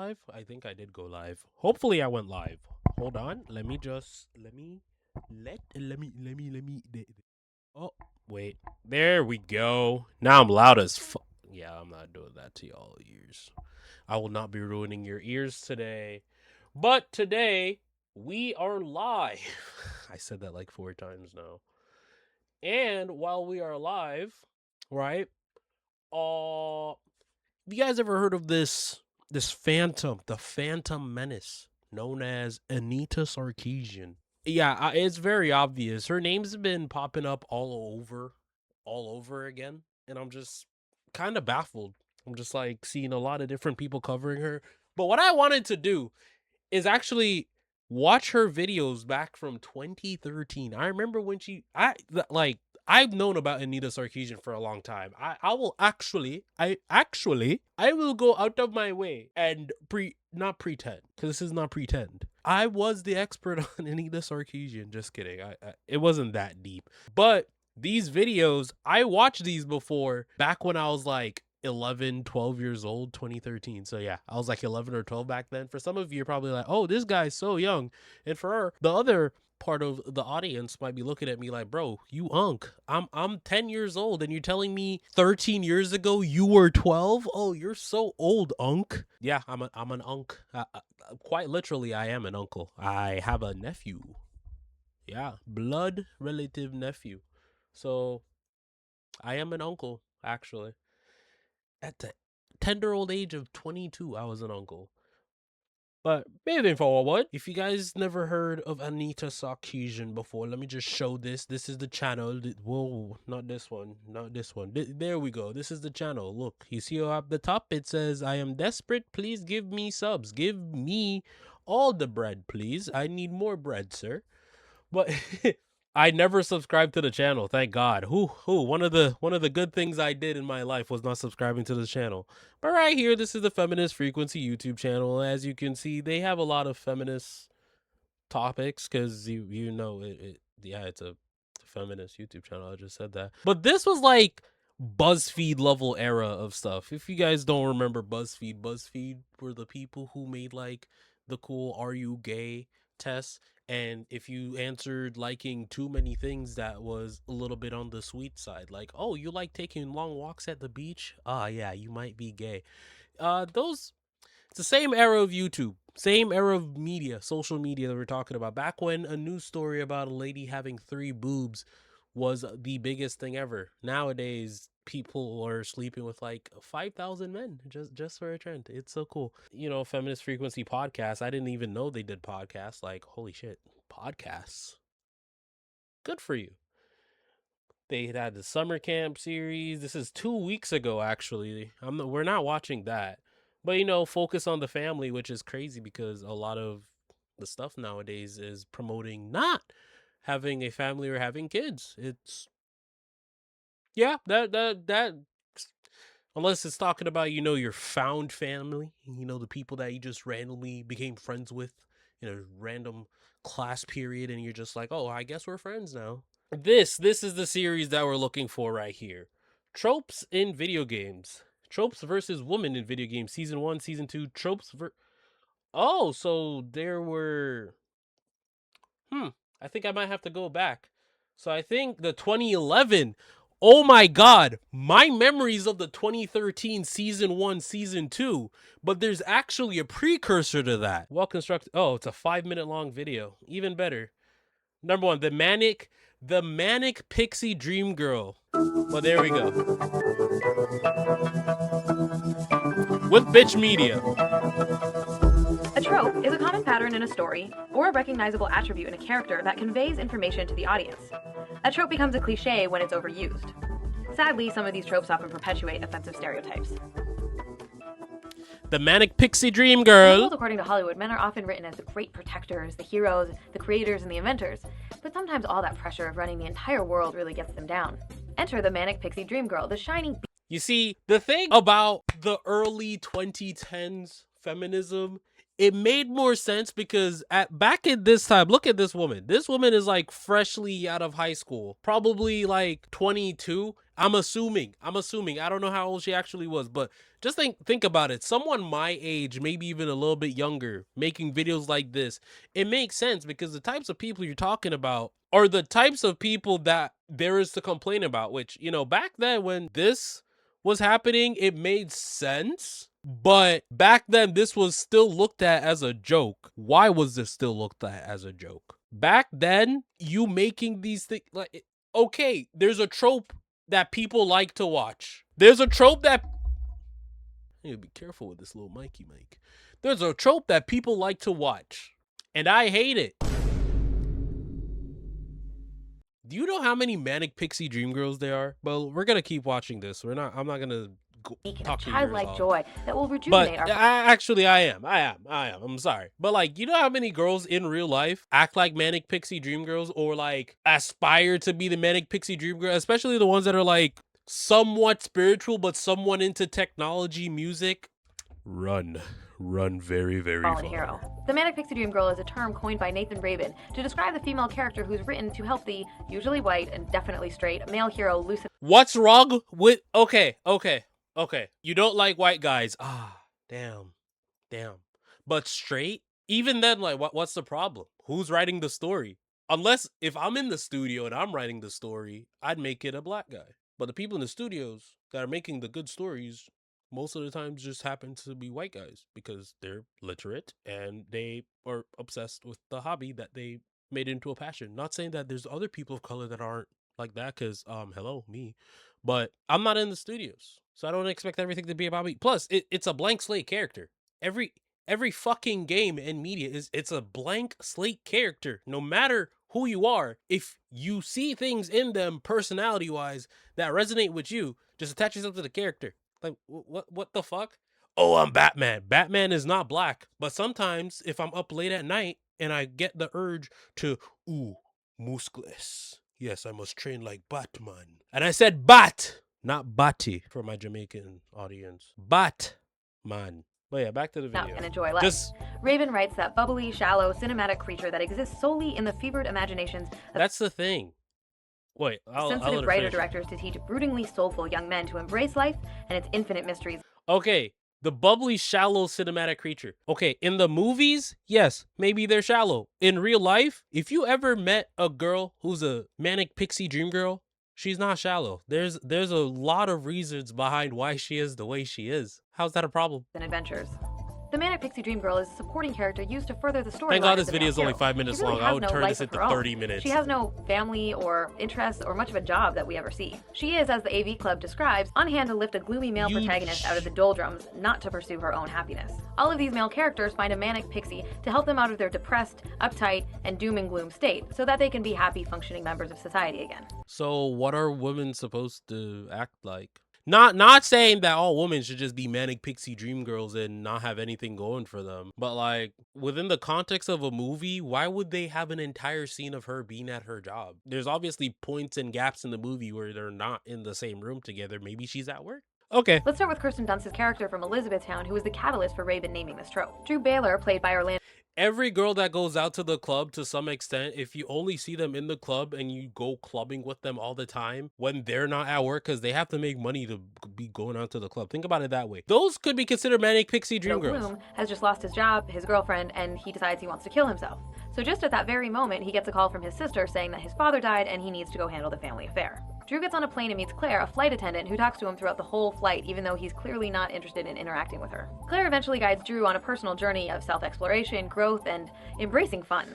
live? I think I did go live. Hopefully I went live. Hold on. Let me. Oh, wait. There we go. Now I'm loud as fuck. Yeah, I'm not doing that to y'all ears. I will not be ruining your ears today. But today, we are live. I said that like 4 times now. And while we are live, right? Have you guys ever heard of this phantom, the Phantom Menace, known as Anita Sarkeesian? Yeah, it's very obvious. Her name's been popping up all over again, and I'm just kind of baffled. I'm just like seeing a lot of different people covering her. But what I wanted to do is actually watch her videos back from 2013. I remember when I've known about Anita Sarkeesian for a long time. I will go out of my way and not pretend, because this is not pretend. I was the expert on Anita Sarkeesian. Just kidding. It wasn't that deep. But these videos, I watched these before back when I was like 11, 12 years old, 2013. So yeah, I was like 11 or 12 back then. For some of you, you're probably like, oh, this guy's so young. And for her, the other part of the audience might be looking at me like, bro, you unk. I'm 10 years old and you're telling me 13 years ago you were 12? Oh, you're so old, unk. Yeah, I'm an unk. Quite literally, I am an uncle. I have a nephew. Yeah, blood relative nephew. So I am an uncle, actually. At the tender old age of 22, I was an uncle. But moving forward, if you guys never heard of Anita Sarkeesian before, let me just show this. This is the channel. Whoa, not this one. Not this one. There we go. This is the channel. Look, you see up the top, it says, I am desperate. Please give me subs. Give me all the bread, please. I need more bread, sir. But I never subscribed to the channel, thank God. One of the good things I did in my life was not subscribing to the channel. But right here, this is the Feminist Frequency YouTube channel. As you can see, they have a lot of feminist topics, because you know it's a feminist YouTube channel. I just said that. But this was like BuzzFeed level era of stuff. If you guys don't remember BuzzFeed were the people who made like the cool "Are you gay?" tests. And if you answered liking too many things, that was a little bit on the sweet side. Like, oh, you like taking long walks at the beach? Ah, yeah, you might be gay. It's the same era of YouTube, same era of media, social media that we're talking about. Back when a news story about a lady having 3 boobs was the biggest thing ever. Nowadays, people are sleeping with like 5,000 men just for a trend. It's so cool. You know, Feminist Frequency podcast. I didn't even know they did podcasts. Like, holy shit, podcasts. Good for you. They had the summer camp series. This is 2 weeks ago, actually. We're not watching that. But, you know, focus on the family, which is crazy because a lot of the stuff nowadays is promoting not having a family or having kids. It's, yeah, that unless it's talking about, you know, your found family, you know, the people that you just randomly became friends with in a random class period, and you're just like, oh, I guess we're friends now. This is the series that we're looking for right here. Tropes in video games. Tropes versus women in video games. Season 1, Season 2. Oh, so there were... I think I might have to go back. So I think the 2011... Oh my God, my memories of the 2013 Season 1, Season 2, but there's actually a precursor to that. Well constructed. Oh, it's a 5-minute long video. Even better. Number 1, the Manic Pixie Dream Girl. Well, there we go. With Bitch Media. A trope is a common pattern in a story or a recognizable attribute in a character that conveys information to the audience. A trope becomes a cliche when it's overused. Sadly, some of these tropes often perpetuate offensive stereotypes. The Manic Pixie Dream Girl. According to Hollywood, men are often written as the great protectors, the heroes, the creators, and the inventors. But sometimes all that pressure of running the entire world really gets them down. Enter the Manic Pixie Dream Girl, the shining... You see, the thing about the early 2010s feminism, it made more sense because back at this time, look at this woman. This woman is like freshly out of high school, probably like 22, I'm assuming. I don't know how old she actually was, but just think about it. Someone my age, maybe even a little bit younger, making videos like this, it makes sense because the types of people you're talking about are the types of people that there is to complain about, which, back then when this was happening, it made sense. But back then, this was still looked at as a joke. Why was this still looked at as a joke? Back then, you making these things like, okay, there's a trope that people like to watch. There's a trope that I need to be careful with this little Mikey mic. There's a trope that people like to watch, and I hate it. Do you know how many Manic Pixie Dream Girls there are? Well, we're gonna keep watching this. I'm not gonna talk your ears childlike off. joy that will rejuvenate But our. I am. I'm sorry. But like, you know how many girls in real life act like Manic Pixie Dream Girls or like aspire to be the Manic Pixie Dream Girl, especially the ones that are like somewhat spiritual but somewhat into technology, music. Run very, very fallen far. hero. The Manic Pixie Dream Girl is a term coined by Nathan Rabin to describe the female character who's written to help the usually white and definitely straight male hero loosen. What's wrong with okay. You don't like white guys. Damn. But straight? Even then, like what's the problem? Who's writing the story? Unless if I'm in the studio and I'm writing the story, I'd make it a black guy. But the people in the studios that are making the good stories most of the times just happen to be white guys because they're literate and they are obsessed with the hobby that they made into a passion. Not saying that there's other people of color that aren't like that, because hello, me. But I'm not in the studios, so I don't expect everything to be about me. Plus, it's a blank slate character. Every fucking game and media it's a blank slate character. No matter who you are, if you see things in them personality wise that resonate with you, just attach yourself to the character. Like what the fuck? Oh, I'm Batman. Batman is not black. But sometimes if I'm up late at night and I get the urge to muscles. Yes, I must train like Batman. And I said bat, not Batty for my Jamaican audience. Batman. But yeah, back to the video. And enjoy life. Raven writes that bubbly, shallow, cinematic creature that exists solely in the fevered imaginations of that's the thing. Wait, sensitive writer-directors to teach broodingly soulful young men to embrace life and its infinite mysteries. Okay, the bubbly, shallow, cinematic creature. Okay, in the movies, yes, maybe they're shallow. In real life, if you ever met a girl who's a Manic Pixie Dream Girl, she's not shallow. There's a lot of reasons behind why she is the way she is. How's that a problem? And adventures. The Manic Pixie Dream Girl is a supporting character used to further the story. Thank God this video is only 5 minutes long. I would turn this into 30 minutes. She has no family or interests or much of a job that we ever see. She is, as the AV Club describes, on hand to lift a gloomy male protagonist out of the doldrums, not to pursue her own happiness. All of these male characters find a Manic Pixie to help them out of their depressed, uptight, and doom and gloom state, so that they can be happy, functioning members of society again. So what are women supposed to act like? Not saying that all women should just be Manic Pixie Dream Girls and not have anything going for them. But like within the context of a movie, why would they have an entire scene of her being at her job? There's obviously points and gaps in the movie where they're not in the same room together. Maybe she's at work. Okay. Let's start with Kirsten Dunst's character from Elizabethtown, who was the catalyst for Raven naming this trope. Drew Baylor, played by Orlando. Every girl that goes out to the club, to some extent, if you only see them in the club and you go clubbing with them all the time when they're not at work because they have to make money to be going out to the club. Think about it that way. Those could be considered Manic Pixie Dream Girls. Bloom has just lost his job, his girlfriend, and he decides he wants to kill himself. So just at that very moment, he gets a call from his sister saying that his father died and he needs to go handle the family affair. Drew gets on a plane and meets Claire, a flight attendant who talks to him throughout the whole flight, even though he's clearly not interested in interacting with her. Claire eventually guides Drew on a personal journey of self-exploration, growth, and embracing fun.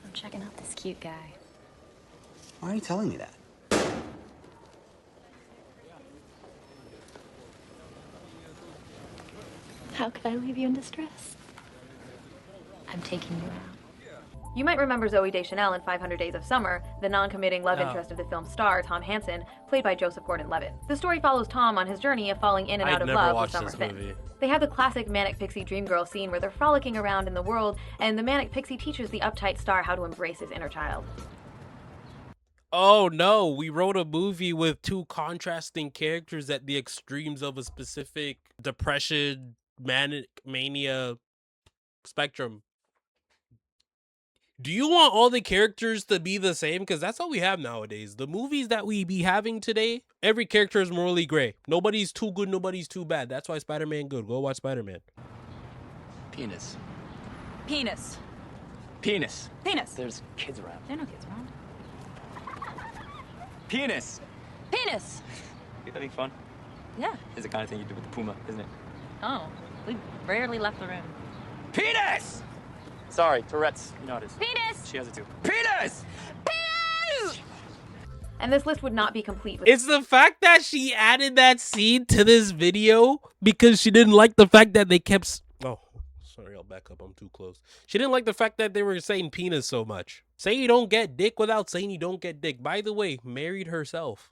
I'm checking out this cute guy. Why are you telling me that? How could I leave you in distress? I'm taking you out. You might remember Zooey Deschanel in 500 Days of Summer, the non-committing love interest of the film's star, Tom Hansen, played by Joseph Gordon-Levitt. The story follows Tom on his journey of falling in and out of love with Summer Finn. They have the classic Manic Pixie Dream Girl scene where they're frolicking around in the world, and the Manic Pixie teaches the uptight star how to embrace his inner child. Oh no, we wrote a movie with two contrasting characters at the extremes of a specific depression, mania spectrum. Do you want all the characters to be the same? Because that's all we have nowadays. The movies that we be having today Every character is morally gray. Nobody's too good, nobody's too bad. That's why Spider-Man good. Go watch Spider-Man. Penis. Penis. Penis. Penis. There's kids around. There are no kids around. Penis. Penis. You having fun? Yeah. It's the kind of thing you do with the puma, isn't it? Oh, we rarely left the room. Penis! Sorry, Tourette's. You know how it is. Penis. She has it too. Penis! Penis. And this list would not be complete with It's the fact that she added that scene to this video because she didn't like the fact that they kept... Oh, sorry, I'll back up. I'm too close. She didn't like the fact that they were saying penis so much. Say you don't get dick without saying you don't get dick. By the way, married herself.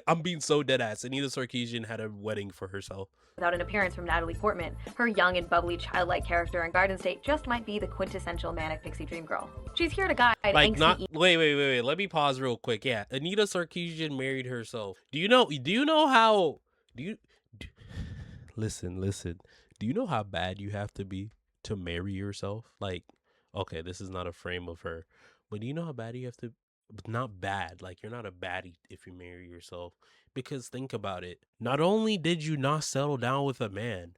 I'm being so dead ass. Anita Sarkeesian had a wedding for herself. without an appearance from Natalie Portman. Her young and bubbly childlike character in Garden State just might be the quintessential manic pixie dream girl. She's here to guide Like angsty not wait. Let me pause real quick. Yeah, Anita Sarkeesian married herself. Do you know how listen. Do you know how bad you have to be to marry yourself? Like, okay, this is not a frame of her, but do you know how bad you have to? Not bad, like you're not a baddie if you marry yourself. Because think about it. Not only did you not settle down with a man,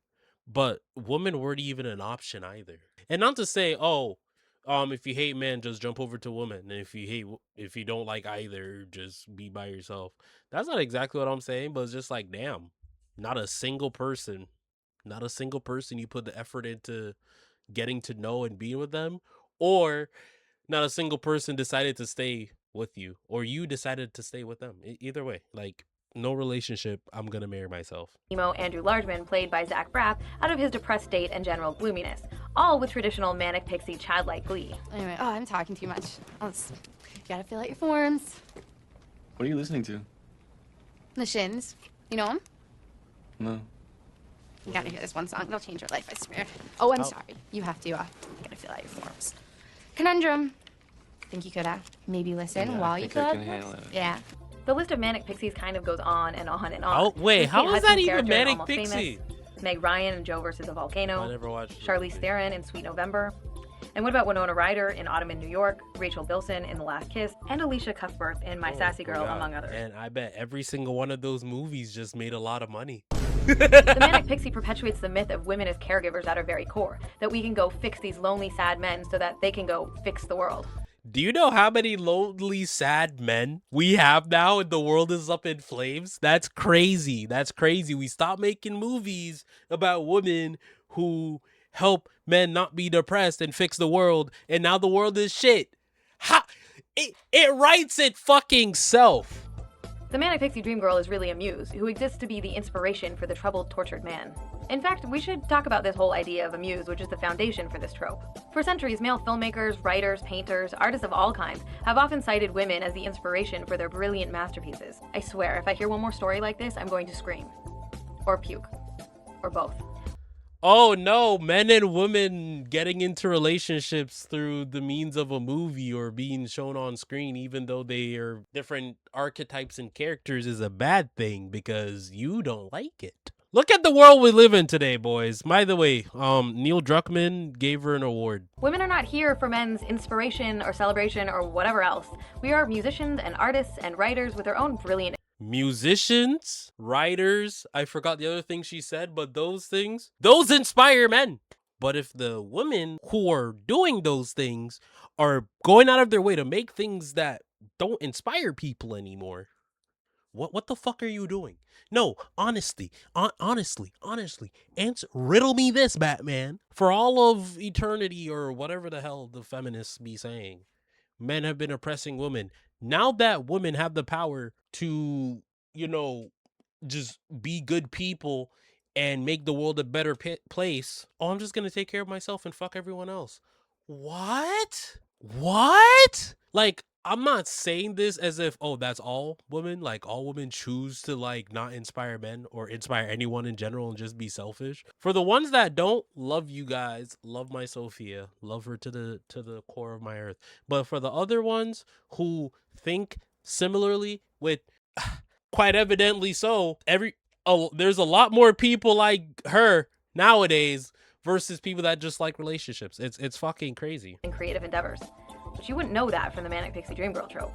but women weren't even an option either. And not to say, if you hate men, just jump over to women. And if you don't like either, just be by yourself. That's not exactly what I'm saying, but it's just like, damn, not a single person you put the effort into getting to know and being with them, or not a single person decided to stay with you, or you decided to stay with them. Either way, like, no relationship, I'm gonna marry myself. emo Andrew Largeman, played by Zach Braff, out of his depressed state and general gloominess, all with traditional manic pixie childlike glee. Anyway, I'm talking too much. You gotta fill out your forms. What are you listening to? The Shins. You know them? No. You gotta hear this one song. It'll change your life, I swear. Oh, I'm Oh. sorry. You have to, you gotta fill out your forms. Conundrum. Think you could, maybe listen Yeah, while I you think fill I out can the forms? handle it. Yeah. The list of manic pixies kind of goes on and on and on. Oh, wait, With how Kate is that Hudson's even character in Manic Almost Pixie? Famous, Meg Ryan in Joe versus a Volcano, I never watched Charlize Theron in Sweet November. And what about Winona Ryder in Autumn in New York, Rachel Bilson in The Last Kiss, and Alicia Cuthbert in My Sassy Girl, among others. And I bet every single one of those movies just made a lot of money. The manic pixie perpetuates the myth of women as caregivers at our very core, that we can go fix these lonely, sad men so that they can go fix the world. Do you know how many lonely, sad men we have now and the world is up in flames? That's crazy. We stopped making movies about women who help men not be depressed and fix the world, and now the world is shit. It writes it fucking self. The manic pixie dream girl is really a muse, who exists to be the inspiration for the troubled, tortured man. In fact, we should talk about this whole idea of a muse, which is the foundation for this trope. For centuries, male filmmakers, writers, painters, artists of all kinds have often cited women as the inspiration for their brilliant masterpieces. I swear, if I hear one more story like this, I'm going to scream. Or puke. Or both. Oh no, men and women getting into relationships through the means of a movie or being shown on screen, even though they are different archetypes and characters, is a bad thing because you don't like it. Look at the world we live in today, boys. By the way, Neil Druckmann gave her an award. Women are not here for men's inspiration or celebration or whatever else. We are musicians and artists and writers with our own brilliant Musicians, writers, I forgot the other thing she said, but those things, those inspire men. But if the women who are doing those things are going out of their way to make things that don't inspire people anymore, what the fuck are you doing? No, honestly, riddle me this, Batman. For all of eternity or whatever the hell the feminists be saying, men have been oppressing women. Now that women have the power to, just be good people and make the world a better place, I'm just gonna take care of myself and fuck everyone else. What? Like, I'm not saying this as if, that's all women. Like, all women choose to, like, not inspire men or inspire anyone in general and just be selfish. For the ones that don't, love you guys. Love my Sophia. Love her to the core of my earth. But for the other ones who think similarly, with quite evidently so, there's a lot more people like her nowadays versus people that just like relationships. It's fucking crazy. and creative endeavors. But you wouldn't know that from the manic pixie dream girl trope.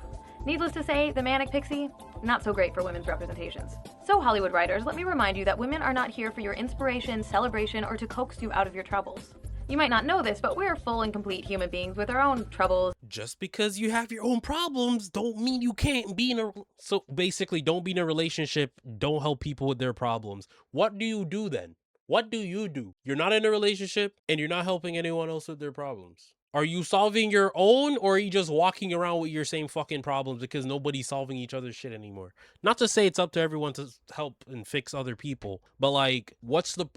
Needless to say, the Manic Pixie, not so great for women's representations. So Hollywood writers, let me remind you that women are not here for your inspiration, celebration, or to coax you out of your troubles. You might not know this, but we're full and complete human beings with our own troubles. Just because you have your own problems don't mean you can't be in a... So basically, don't be in a relationship, don't help people with their problems. What do you do then? What do you do? You're not in a relationship and you're not helping anyone else with their problems. Are you solving your own, or are you just walking around with your same fucking problems because nobody's solving each other's shit anymore? Not to say it's up to everyone to help and fix other people, but like,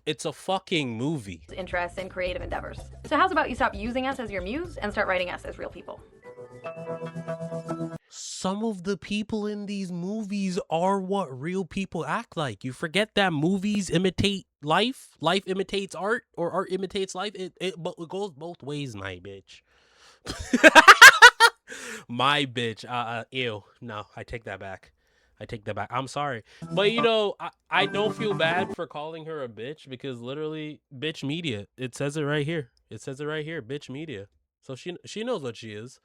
it's a fucking movie. Interests and creative endeavors. So how's about you stop using us as your muse and start writing us as real people? Some of the people in these movies are what real people act like. You forget that movies imitate life, life imitates art, or art imitates life. It goes both ways, my bitch. My bitch. Ew. No, I take that back. I'm sorry. But you know, I don't feel bad for calling her a bitch, because literally, bitch media. It says it right here. Bitch media. So she knows what she is.